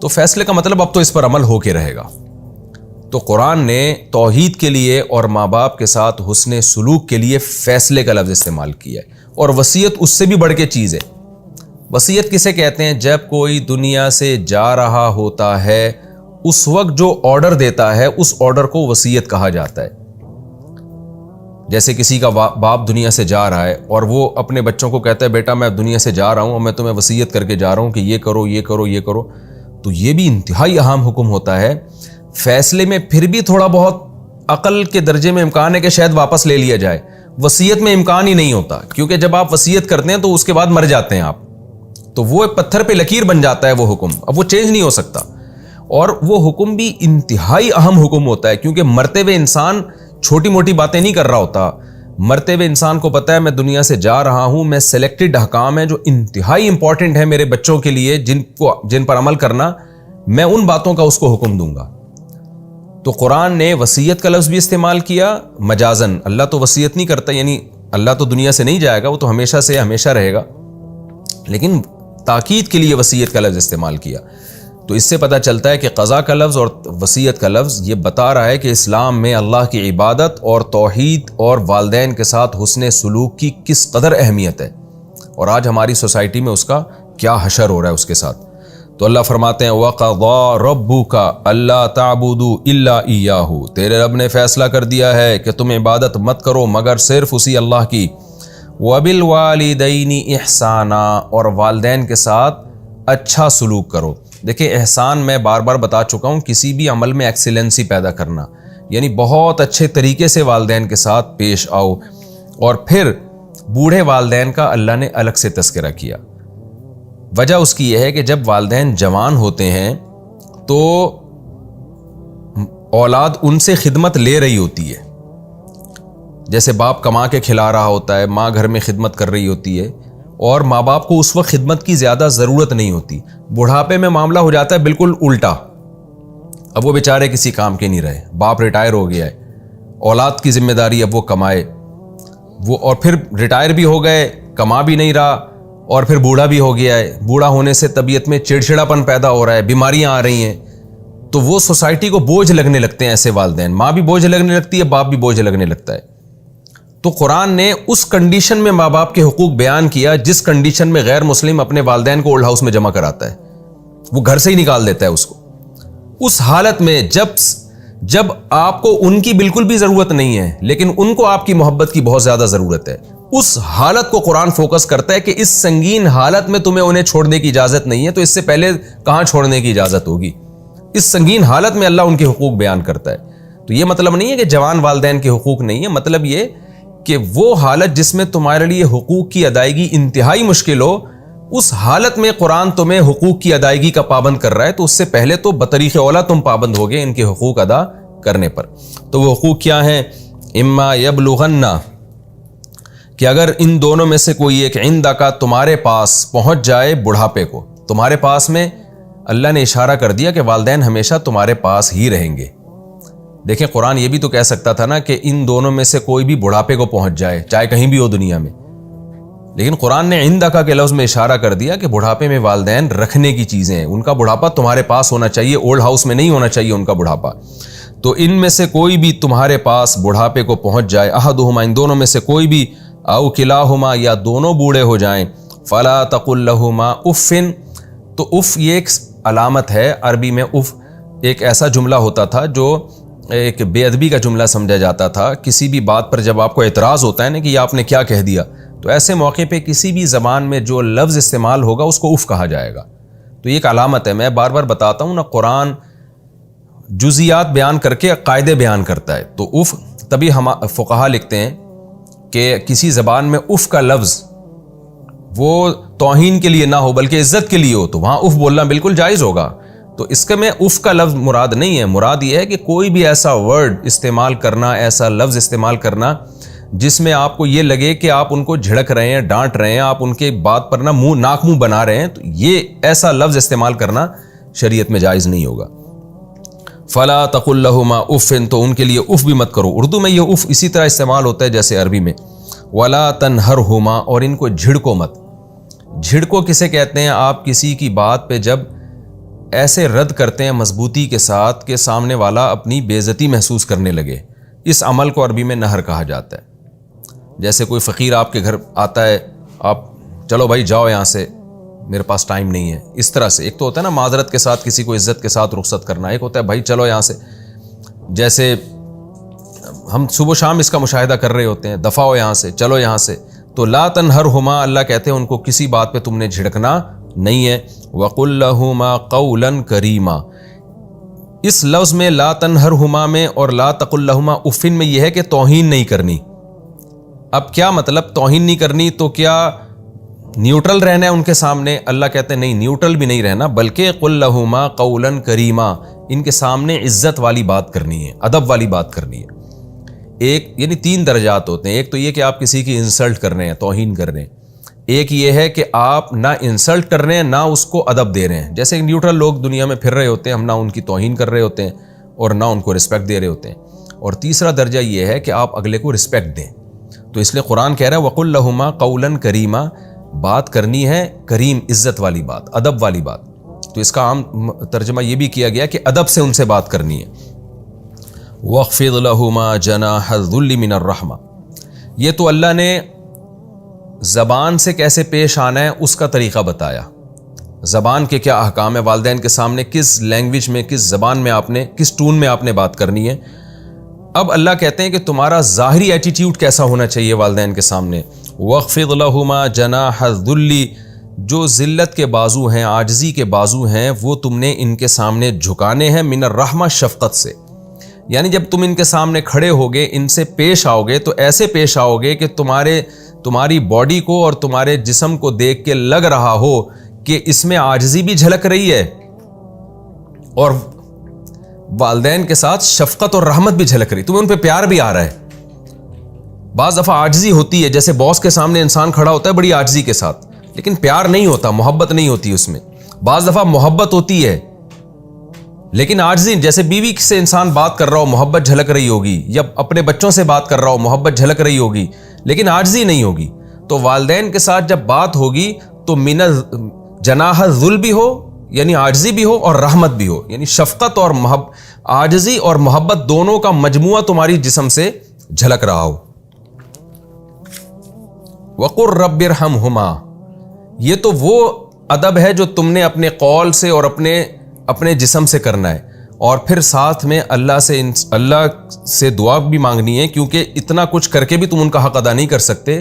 تو فیصلے کا مطلب اب تو اس پر عمل ہو کے رہے گا۔ تو قرآن نے توحید کے لیے اور ماں باپ کے ساتھ حسن سلوک کے لیے فیصلے کا لفظ استعمال کیا ہے، اور وصیت اس سے بھی بڑھ کے چیز ہے۔ وصیت کسے کہتے ہیں؟ جب کوئی دنیا سے جا رہا ہوتا ہے اس وقت جو آرڈر دیتا ہے اس آرڈر کو وصیت کہا جاتا ہے۔ جیسے کسی کا باپ دنیا سے جا رہا ہے اور وہ اپنے بچوں کو کہتا ہے بیٹا میں دنیا سے جا رہا ہوں اور میں تمہیں وصیت کر کے جا رہا ہوں کہ یہ کرو یہ کرو یہ کرو، تو یہ بھی انتہائی اہم حکم ہوتا ہے۔ فیصلے میں پھر بھی تھوڑا بہت عقل کے درجے میں امکان ہے کہ شاید واپس لے لیا جائے، وصیت میں امکان ہی نہیں ہوتا، کیونکہ جب آپ وصیت کرتے ہیں تو اس کے بعد مر جاتے ہیں آپ، تو وہ پتھر پہ لکیر بن جاتا ہے وہ حکم، اب وہ چینج نہیں ہو سکتا۔ اور وہ حکم بھی انتہائی اہم حکم ہوتا ہے، کیونکہ مرتے ہوئے انسان چھوٹی موٹی باتیں نہیں کر رہا ہوتا۔ مرتے ہوئے انسان کو پتا ہے میں دنیا سے جا رہا ہوں، میں سلیکٹڈ احکام ہیں جو انتہائی امپورٹنٹ ہے میرے بچوں کے لیے، جن پر عمل کرنا، میں ان باتوں کا اس کو حکم دوں گا۔ تو قرآن نے وصیت کا لفظ بھی استعمال کیا مجازن، اللہ تو وصیت نہیں کرتا، یعنی اللہ تو دنیا سے نہیں جائے گا، وہ تو ہمیشہ سے ہمیشہ رہے گا، لیکن تاکید کے لیے وصیت کا لفظ استعمال کیا۔ تو اس سے پتہ چلتا ہے کہ قضا کا لفظ اور وصیت کا لفظ یہ بتا رہا ہے کہ اسلام میں اللہ کی عبادت اور توحید اور والدین کے ساتھ حسن سلوک کی کس قدر اہمیت ہے، اور آج ہماری سوسائٹی میں اس کا کیا حشر ہو رہا ہے اس کے ساتھ۔ تو اللہ فرماتے ہیں وَقَضَىٰ رَبُّكَ أَلَّا تَعْبُدُوا إِلَّا إِيَّاهُ، تیرے رب نے فیصلہ کر دیا ہے کہ تم عبادت مت کرو مگر صرف اسی اللہ کی، وَبِالْوَالِدَيْنِ إِحْسَانًا، اور والدین کے ساتھ اچھا سلوک کرو۔ دیکھیں احسان میں بار بار بتا چکا ہوں، کسی بھی عمل میں ایکسیلنسی پیدا کرنا، یعنی بہت اچھے طریقے سے والدین کے ساتھ پیش آؤ۔ اور پھر بوڑھے والدین کا اللہ نے الگ سے تذکرہ کیا، وجہ اس کی یہ ہے کہ جب والدین جوان ہوتے ہیں تو اولاد ان سے خدمت لے رہی ہوتی ہے، جیسے باپ کما کے کھلا رہا ہوتا ہے، ماں گھر میں خدمت کر رہی ہوتی ہے، اور ماں باپ کو اس وقت خدمت کی زیادہ ضرورت نہیں ہوتی۔ بڑھاپے میں معاملہ ہو جاتا ہے بالکل الٹا، اب وہ بیچارے کسی کام کے نہیں رہے، باپ ریٹائر ہو گیا ہے، اولاد کی ذمہ داری اب وہ کمائے، وہ اور پھر ریٹائر بھی ہو گئے، کما بھی نہیں رہا، اور پھر بوڑھا بھی ہو گیا ہے، بوڑھا ہونے سے طبیعت میں چڑچڑاپن پیدا ہو رہا ہے، بیماریاں آ رہی ہیں، تو وہ سوسائٹی کو بوجھ لگنے لگتے ہیں ایسے والدین، ماں بھی بوجھ لگنے لگتی ہے، باپ بھی بوجھ لگنے لگتا ہے۔ تو قرآن نے اس کنڈیشن میں ماں باپ کے حقوق بیان کیا جس کنڈیشن میں غیر مسلم اپنے والدین کو اولڈ ہاؤس میں جمع کراتا ہے، وہ گھر سے ہی نکال دیتا ہے اس کو۔ اس حالت میں جب آپ کو ان کی بالکل بھی ضرورت نہیں ہے لیکن ان کو آپ کی محبت کی بہت زیادہ ضرورت ہے، اس حالت کو قرآن فوکس کرتا ہے کہ اس سنگین حالت میں تمہیں انہیں چھوڑنے کی اجازت نہیں ہے، تو اس سے پہلے کہاں چھوڑنے کی اجازت ہوگی؟ اس سنگین حالت میں اللہ ان کے حقوق بیان کرتا ہے۔ تو یہ مطلب نہیں ہے کہ جوان والدین کے حقوق نہیں ہے، مطلب یہ کہ وہ حالت جس میں تمہارے لیے حقوق کی ادائیگی انتہائی مشکل ہو، اس حالت میں قرآن تمہیں حقوق کی ادائیگی کا پابند کر رہا ہے، تو اس سے پہلے تو بطریق اولا تم پابند ہوگے ان کے حقوق ادا کرنے پر۔ تو وہ حقوق کیا ہیں؟ اما یبلغن، کہ اگر ان دونوں میں سے کوئی ایک عندک تمہارے پاس پہنچ جائے بڑھاپے کو، تمہارے پاس میں اللہ نے اشارہ کر دیا کہ والدین ہمیشہ تمہارے پاس ہی رہیں گے۔ دیکھیں قرآن یہ بھی تو کہہ سکتا تھا نا کہ ان دونوں میں سے کوئی بھی بڑھاپے کو پہنچ جائے، چاہے کہیں بھی ہو دنیا میں، لیکن قرآن نے عندک کے لفظ میں اشارہ کر دیا کہ بڑھاپے میں والدین رکھنے کی چیزیں ہیں، ان کا بڑھاپا تمہارے پاس ہونا چاہیے، اولڈ ہاؤس میں نہیں ہونا چاہیے ان کا بڑھاپا۔ تو ان میں سے کوئی بھی تمہارے پاس بڑھاپے کو پہنچ جائے، احدہما، ان دونوں میں سے کوئی بھی، او کلاہما، یا دونوں بوڑھے ہو جائیں، فلا تقل لہما اف، تو اف یہ ایک علامت ہے، عربی میں اف ایک ایسا جملہ ہوتا تھا جو ایک بے ادبی کا جملہ سمجھا جاتا تھا۔ کسی بھی بات پر جب آپ کو اعتراض ہوتا ہے نا کہ یہ آپ نے کیا کہہ دیا، تو ایسے موقع پہ کسی بھی زبان میں جو لفظ استعمال ہوگا اس کو اف کہا جائے گا۔ تو یہ ایک علامت ہے، میں بار بار بتاتا ہوں نا، قرآن جزیات بیان کر کے قاعدے بیان کرتا ہے، تو اف، تبھی ہم فقہا لکھتے ہیں کہ کسی زبان میں اف کا لفظ وہ توہین کے لیے نہ ہو بلکہ عزت کے لیے ہو، تو وہاں اف بولنا بالکل جائز ہوگا۔ تو اس کے میں اف کا لفظ مراد نہیں ہے، مراد یہ ہے کہ کوئی بھی ایسا ورڈ استعمال کرنا، ایسا لفظ استعمال کرنا جس میں آپ کو یہ لگے کہ آپ ان کو جھڑک رہے ہیں، ڈانٹ رہے ہیں، آپ ان کے بات پر نا ناک منہ بنا رہے ہیں، تو یہ ایسا لفظ استعمال کرنا شریعت میں جائز نہیں ہوگا۔ فلا تقل لہما اف، تو ان کے لیے اف بھی مت کرو۔ اردو میں یہ اف اسی طرح استعمال ہوتا ہے جیسے عربی میں۔ ولا تنہرہما، اور ان کو جھڑکو مت۔ جھڑکو کسے کہتے ہیں؟ آپ کسی کی بات پہ جب ایسے رد کرتے ہیں مضبوطی کے ساتھ کہ سامنے والا اپنی بے عزتی محسوس کرنے لگے. اس عمل کو عربی میں نہر کہا جاتا ہے. جیسے کوئی فقیر آپ کے گھر آتا ہے, آپ چلو بھائی جاؤ یہاں سے, میرے پاس ٹائم نہیں ہے. اس طرح سے ایک تو ہوتا ہے نا معذرت کے ساتھ کسی کو عزت کے ساتھ رخصت کرنا, ایک ہوتا ہے بھائی چلو یہاں سے. جیسے ہم صبح و شام اس کا مشاہدہ کر رہے ہوتے ہیں, دفع ہو یہاں سے, چلو یہاں سے. تو لا تنہرہما, اللہ کہتے ہیں ان کو کسی بات پہ تم نے جھڑکنا نہیں ہے. وقل لہما قولا کریما, اس لفظ میں لا تنہرہما میں اور لا تقل لہما افن میں یہ ہے کہ توہین نہیں کرنی. اب کیا مطلب توہین نہیں کرنی, تو کیا نیوٹرل رہنا ہے ان کے سامنے؟ اللہ کہتے ہیں نہیں, نیوٹرل بھی نہیں رہنا, بلکہ قل لہما قولا کریما, ان کے سامنے عزت والی بات کرنی ہے, ادب والی بات کرنی ہے. ایک یعنی 3 درجات ہوتے ہیں. ایک تو یہ کہ آپ کسی کی انسلٹ کر رہے ہیں, توہین کر رہے ہیں. ایک یہ ہے کہ آپ نہ انسلٹ کر رہے ہیں نہ اس کو ادب دے رہے ہیں. جیسے نیوٹرل لوگ دنیا میں پھر رہے ہوتے ہیں, ہم نہ ان کی توہین کر رہے ہوتے ہیں اور نہ ان کو رسپیکٹ دے رہے ہوتے ہیں. اور تیسرا درجہ یہ ہے کہ آپ اگلے کو رسپیکٹ دیں. تو اس لیے قرآن کہہ رہا ہے وقل لہما قولا کریما, بات کرنی ہے کریم, عزت والی بات, ادب والی بات. تو اس کا عام ترجمہ یہ بھی کیا گیا کہ ادب سے ان سے بات کرنی ہے. وَاخْفِضْ لَهُمَا جَنَاحَ الذُّلِّ مِنَ الرَّحْمَةِ, یہ تو اللہ نے زبان سے کیسے پیش آنا ہے اس کا طریقہ بتایا. زبان کے کیا احکام ہے, والدین کے سامنے کس لینگویج میں, کس زبان میں آپ نے, کس ٹون میں آپ نے بات کرنی ہے. اب اللہ کہتے ہیں کہ تمہارا ظاہری ایٹیٹیوڈ کیسا ہونا چاہیے والدین کے سامنے. وَاخْفِضْ لَهُمَا جَنَاحَ الذُّلِّ, جو ذلت کے بازو ہیں, عاجزی کے بازو ہیں, وہ تم نے ان کے سامنے جھکانے ہیں. من الرحمہ, شفقت سے. یعنی جب تم ان کے سامنے کھڑے ہوگے, ان سے پیش آؤ گے, تو ایسے پیش آؤ گے کہ تمہاری باڈی کو اور تمہارے جسم کو دیکھ کے لگ رہا ہو کہ اس میں عاجزی بھی جھلک رہی ہے اور والدین کے ساتھ شفقت اور رحمت بھی جھلک رہی, تمہیں ان پہ پیار بھی آ رہا ہے. بعض دفعہ عاجزی ہوتی ہے, جیسے باس کے سامنے انسان کھڑا ہوتا ہے بڑی عاجزی کے ساتھ, لیکن پیار نہیں ہوتا, محبت نہیں ہوتی اس میں. بعض دفعہ محبت ہوتی ہے لیکن عاجزی, جیسے بیوی سے انسان بات کر رہا ہو محبت جھلک رہی ہوگی, یا اپنے بچوں سے بات کر رہا ہو محبت جھلک رہی ہوگی, لیکن عاجزی نہیں ہوگی. تو والدین کے ساتھ جب بات ہوگی تو من جناح الذل بھی ہو, یعنی عاجزی بھی ہو, اور رحمت بھی ہو, یعنی شفقت اور عاجزی اور محبت دونوں کا مجموعہ تمہاری جسم سے جھلک رہا ہو. وقر رب ارحمہما, یہ تو وہ ادب ہے جو تم نے اپنے قول سے اور اپنے جسم سے کرنا ہے. اور پھر ساتھ میں اللہ سے دعا بھی مانگنی ہے, کیونکہ اتنا کچھ کر کے بھی تم ان کا حق ادا نہیں کر سکتے.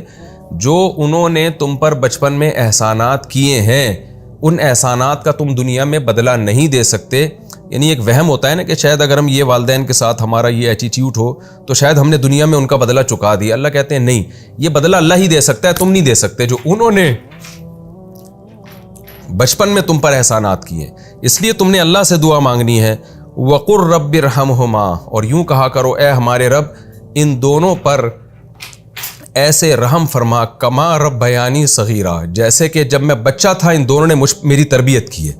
جو انہوں نے تم پر بچپن میں احسانات کیے ہیں, ان احسانات کا تم دنیا میں بدلہ نہیں دے سکتے. یعنی ایک وہم ہوتا ہے نا کہ شاید اگر ہم یہ والدین کے ساتھ ہمارا یہ ایٹیٹیوڈ ہو تو شاید ہم نے دنیا میں ان کا بدلہ چکا دیا. اللہ کہتے ہیں نہیں, یہ بدلہ اللہ ہی دے سکتا ہے, تم نہیں دے سکتے, جو انہوں نے بچپن میں تم پر احسانات کیے. اس لیے تم نے اللہ سے دعا مانگنی ہے. وقر رب ارحمہما, اور یوں کہا کرو اے ہمارے رب ان دونوں پر ایسے رحم فرما, کما ربیانی صغیرہ, جیسے کہ جب میں بچہ تھا ان دونوں نے میری تربیت کی ہے.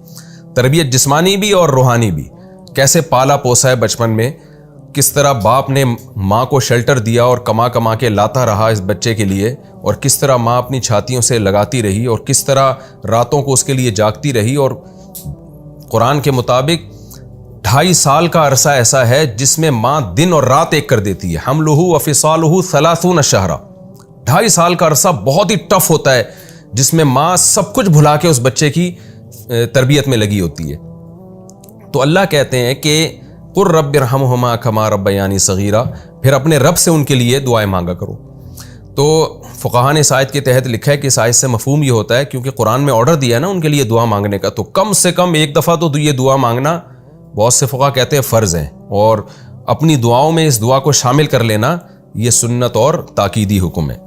تربیت جسمانی بھی اور روحانی بھی. کیسے پالا پوسا ہے بچپن میں, کس طرح باپ نے ماں کو شیلٹر دیا اور کما کے لاتا رہا اس بچے کے لیے, اور کس طرح ماں اپنی چھاتیوں سے لگاتی رہی, اور کس طرح راتوں کو اس کے لیے جاگتی رہی. اور قرآن کے مطابق 2.5 سال کا عرصہ ایسا ہے جس میں ماں دن اور رات ایک کر دیتی ہے. حملہ وفصالہ 30 شہرا, 2.5 سال کا عرصہ بہت ہی ٹف ہوتا ہے جس میں ماں سب کچھ بھلا کے اس بچے کی تربیت میں لگی ہوتی ہے. تو اللہ کہتے ہیں کہ قر رب ارحمہما کما ربیانی صغیرہ, پھر اپنے رب سے ان کے لیے دعائیں مانگا کرو. تو فقہاء نے اس آیت کے تحت لکھا ہے کہ اس آیت سے مفہوم یہ ہوتا ہے, کیونکہ قرآن میں آرڈر دیا ہے نا ان کے لیے دعا مانگنے کا, تو کم سے کم ایک دفعہ تو یہ دعا مانگنا بہت سے فقہاء کہتے ہیں فرض ہے, اور اپنی دعاؤں میں اس دعا کو شامل کر لینا یہ سنت اور تاکیدی حکم ہے.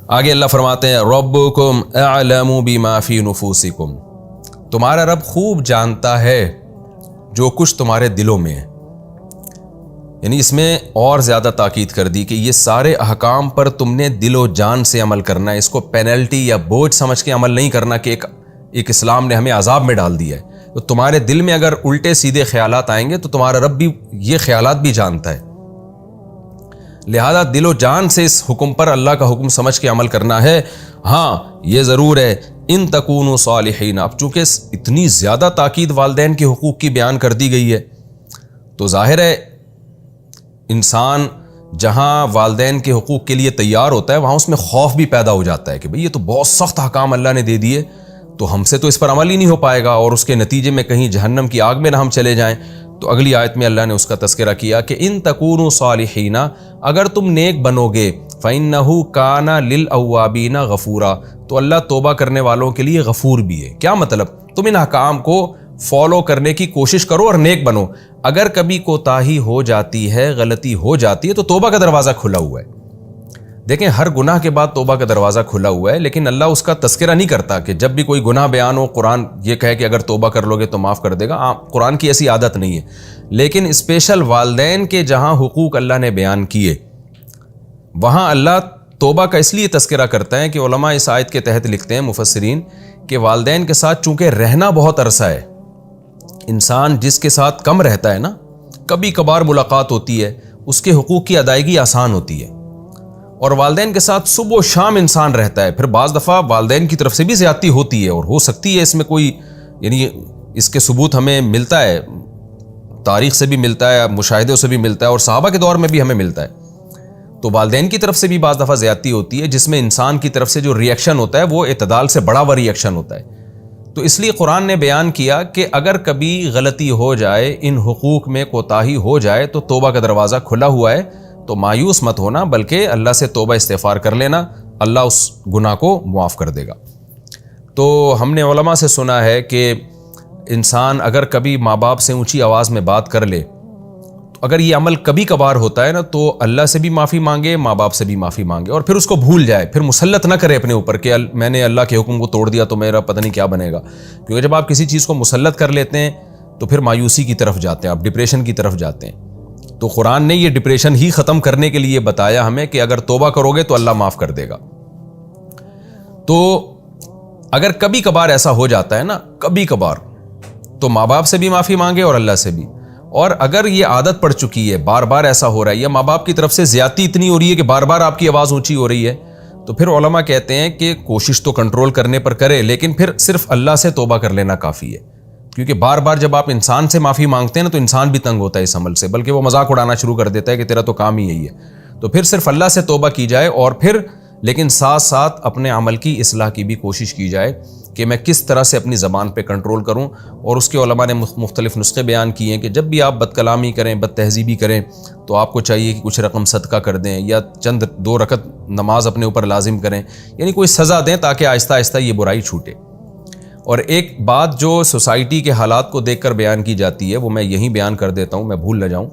آگے اللہ فرماتے ہیں ربکم اعلم بما فی نفوسکم, تمہارا رب خوب جانتا ہے جو کچھ تمہارے دلوں میں ہے. یعنی اس میں اور زیادہ تاکید کر دی کہ یہ سارے احکام پر تم نے دل و جان سے عمل کرنا ہے. اس کو پینلٹی یا بوجھ سمجھ کے عمل نہیں کرنا کہ ایک اسلام نے ہمیں عذاب میں ڈال دیا ہے. تو تمہارے دل میں اگر الٹے سیدھے خیالات آئیں گے تو تمہارا رب بھی یہ خیالات بھی جانتا ہے. لہذا دل و جان سے اس حکم پر اللہ کا حکم سمجھ کے عمل کرنا ہے. ہاں یہ ضرور ہے ان تکونوا صالحین، اب چونکہ اتنی زیادہ تاکید والدین کے حقوق کی بیان کر دی گئی ہے تو ظاہر ہے انسان جہاں والدین کے حقوق کے لیے تیار ہوتا ہے وہاں اس میں خوف بھی پیدا ہو جاتا ہے کہ بھئی یہ تو بہت سخت احکام اللہ نے دے دیے، تو ہم سے تو اس پر عمل ہی نہیں ہو پائے گا، اور اس کے نتیجے میں کہیں جہنم کی آگ میں نہ ہم چلے جائیں۔ تو اگلی آیت میں اللہ نے اس کا تذکرہ کیا کہ ان تکونوا صالحین، اگر تم نیک بنو گے، فإنہ کان للأوابین غفورا، تو اللہ توبہ کرنے والوں کے لیے غفور بھی ہے۔ کیا مطلب؟ تم ان احکام کو فالو کرنے کی کوشش کرو اور نیک بنو، اگر کبھی کوتاہی ہو جاتی ہے، غلطی ہو جاتی ہے تو توبہ کا دروازہ کھلا ہوا ہے۔ دیکھیں ہر گناہ کے بعد توبہ کا دروازہ کھلا ہوا ہے، لیکن اللہ اس کا تذکرہ نہیں کرتا کہ جب بھی کوئی گناہ بیان ہو قرآن یہ کہے کہ اگر توبہ کر لو گے تو معاف کر دے گا۔ قرآن کی ایسی عادت نہیں ہے، لیکن اسپیشل والدین کے جہاں حقوق اللہ نے بیان کیے وہاں اللہ توبہ کا اس لیے تذکرہ کرتا ہے کہ علماء اس آیت کے تحت لکھتے ہیں مفسرین کہ والدین کے ساتھ چونکہ رہنا بہت عرصہ ہے، انسان جس کے ساتھ کم رہتا ہے نا، کبھی کبھار ملاقات ہوتی ہے، اس کے حقوق کی ادائیگی آسان ہوتی ہے، اور والدین کے ساتھ صبح و شام انسان رہتا ہے، پھر بعض دفعہ والدین کی طرف سے بھی زیادتی ہوتی ہے، اور ہو سکتی ہے اس میں کوئی یعنی اس کے ثبوت ہمیں ملتا ہے، تاریخ سے بھی ملتا ہے، مشاہدوں سے بھی ملتا ہے، اور صحابہ کے دور میں بھی ہمیں ملتا ہے۔ تو والدین کی طرف سے بھی بعض دفعہ زیادتی ہوتی ہے، جس میں انسان کی طرف سے جو ری ایکشن ہوتا ہے وہ اعتدال سے بڑا ہوا ری ایکشن ہوتا ہے۔ تو اس لیے قرآن نے بیان کیا کہ اگر کبھی غلطی ہو جائے، ان حقوق میں کوتاہی ہو جائے تو توبہ کا دروازہ کھلا ہوا ہے، تو مایوس مت ہونا، بلکہ اللہ سے توبہ استغفار کر لینا، اللہ اس گناہ کو معاف کر دے گا۔ تو ہم نے علماء سے سنا ہے کہ انسان اگر کبھی ماں باپ سے اونچی آواز میں بات کر لے، تو اگر یہ عمل کبھی کبھار ہوتا ہے نا، تو اللہ سے بھی معافی مانگے، ماں باپ سے بھی معافی مانگے، اور پھر اس کو بھول جائے، پھر مسلط نہ کرے اپنے اوپر کہ میں نے اللہ کے حکم کو توڑ دیا تو میرا پتہ نہیں کیا بنے گا، کیونکہ جب آپ کسی چیز کو مسلط کر لیتے ہیں تو پھر مایوسی کی طرف جاتے ہیں، آپ ڈپریشن کی طرف جاتے ہیں۔ تو قرآن نے یہ ڈپریشن ہی ختم کرنے کے لیے بتایا ہمیں کہ اگر توبہ کرو گے تو اللہ معاف کر دے گا۔ تو اگر کبھی کبھار ایسا ہو جاتا ہے نا، کبھی کبھار، تو ماں باپ سے بھی معافی مانگے اور اللہ سے بھی، اور اگر یہ عادت پڑ چکی ہے، بار بار ایسا ہو رہا ہے، یا ماں باپ کی طرف سے زیادتی اتنی ہو رہی ہے کہ بار بار آپ کی آواز اونچی ہو رہی ہے، تو پھر علماء کہتے ہیں کہ کوشش تو کنٹرول کرنے پر کرے، لیکن پھر صرف اللہ سے توبہ کر لینا کافی ہے، کیونکہ بار بار جب آپ انسان سے معافی مانگتے ہیں نا تو انسان بھی تنگ ہوتا ہے اس عمل سے، بلکہ وہ مذاق اڑانا شروع کر دیتا ہے کہ تیرا تو کام ہی یہی ہے۔ تو پھر صرف اللہ سے توبہ کی جائے، اور پھر لیکن ساتھ ساتھ اپنے عمل کی اصلاح کی بھی کوشش کی جائے کہ میں کس طرح سے اپنی زبان پہ کنٹرول کروں، اور اس کے علماء نے مختلف نسخے بیان کیے ہیں کہ جب بھی آپ بد کلامی کریں، بد تہذیبی کریں، تو آپ کو چاہیے کہ کچھ رقم صدقہ کر دیں، یا چند 2 رکعت نماز اپنے اوپر لازم کریں، یعنی کوئی سزا دیں تاکہ آہستہ آہستہ یہ برائی چھوٹے۔ اور ایک بات جو سوسائٹی کے حالات کو دیکھ کر بیان کی جاتی ہے وہ میں یہیں بیان کر دیتا ہوں، میں بھول نہ جاؤں،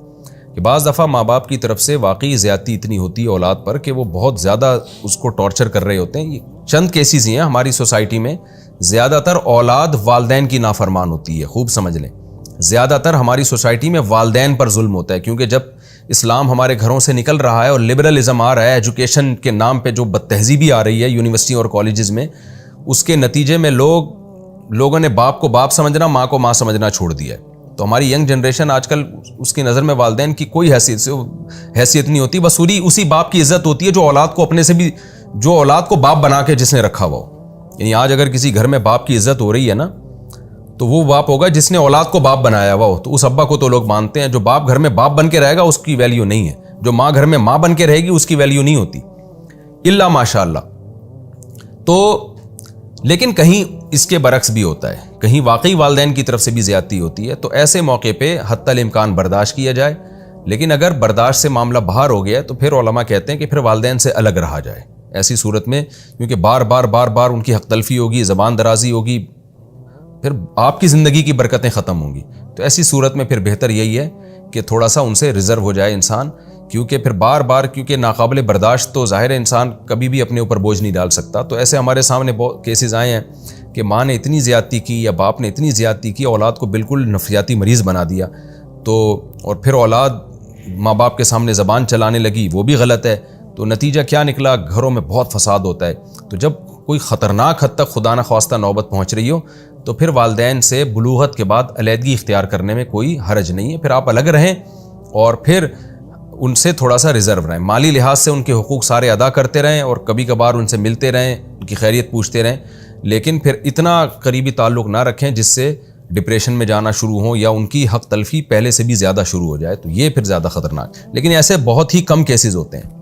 کہ بعض دفعہ ماں باپ کی طرف سے واقعی زیادتی اتنی ہوتی ہے اولاد پر کہ وہ بہت زیادہ اس کو ٹارچر کر رہے ہوتے ہیں۔ یہ چند کیسز ہی ہیں ہماری سوسائٹی میں، زیادہ تر اولاد والدین کی نافرمان ہوتی ہے، خوب سمجھ لیں، زیادہ تر ہماری سوسائٹی میں والدین پر ظلم ہوتا ہے، کیونکہ جب اسلام ہمارے گھروں سے نکل رہا ہے اور لبرلزم آ رہا ہے، ایجوکیشن کے نام پہ جو بد تہذیبی آ رہی ہے یونیورسٹی اور کالجز میں، اس کے نتیجے میں لوگوں نے باپ کو باپ سمجھنا، ماں کو ماں سمجھنا چھوڑ دیا ہے۔ تو ہماری ینگ جنریشن آج کل اس کی نظر میں والدین کی کوئی حیثیت نہیں ہوتی، بس اسی باپ کی عزت ہوتی ہے جو اولاد کو اپنے سے بھی، جو اولاد کو باپ بنا کے جس نے رکھا ہوا ہو۔ یعنی آج اگر کسی گھر میں باپ کی عزت ہو رہی ہے نا، تو وہ باپ ہوگا جس نے اولاد کو باپ بنایا ہوا ہو، تو اس ابا کو تو لوگ مانتے ہیں۔ جو باپ گھر میں باپ بن کے رہے گا اس کی ویلیو نہیں ہے، جو ماں گھر میں ماں بن کے رہے گی اس کی ویلیو نہیں ہوتی، الا ماشاء اللہ۔ تو لیکن کہیں اس کے برعکس بھی ہوتا ہے، کہیں واقعی والدین کی طرف سے بھی زیادتی ہوتی ہے، تو ایسے موقع پہ حتی الامکان برداشت کیا جائے، لیکن اگر برداشت سے معاملہ باہر ہو گیا تو پھر علماء کہتے ہیں کہ پھر والدین سے الگ رہا جائے ایسی صورت میں، کیونکہ بار بار ان کی حق تلفی ہوگی، زبان درازی ہوگی، پھر آپ کی زندگی کی برکتیں ختم ہوں گی۔ تو ایسی صورت میں پھر بہتر یہی ہے کہ تھوڑا سا ان سے ریزرو ہو جائے انسان، کیونکہ پھر بار کیونکہ ناقابل برداشت تو ظاہر ہے انسان کبھی بھی اپنے اوپر بوجھ نہیں ڈال سکتا۔ تو ایسے ہمارے سامنے بہت کیسز آئے ہیں کہ ماں نے اتنی زیادتی کی یا باپ نے اتنی زیادتی کی، اولاد کو بالکل نفسیاتی مریض بنا دیا، تو اور پھر اولاد ماں باپ کے سامنے زبان چلانے لگی، وہ بھی غلط ہے۔ تو نتیجہ کیا نکلا؟ گھروں میں بہت فساد ہوتا ہے۔ تو جب کوئی خطرناک حد تک خدا نخواستہ نوبت پہنچ رہی ہو تو پھر والدین سے بلوغت کے بعد علیحدگی اختیار کرنے میں کوئی حرج نہیں ہے، پھر آپ الگ رہیں اور پھر ان سے تھوڑا سا ریزرو رہیں، مالی لحاظ سے ان کے حقوق سارے ادا کرتے رہیں اور کبھی کبھار ان سے ملتے رہیں، ان کی خیریت پوچھتے رہیں، لیکن پھر اتنا قریبی تعلق نہ رکھیں جس سے ڈپریشن میں جانا شروع ہوں یا ان کی حق تلفی پہلے سے بھی زیادہ شروع ہو جائے، تو یہ پھر زیادہ خطرناک. لیکن ایسے بہت ہی کم کیسز ہوتے ہیں.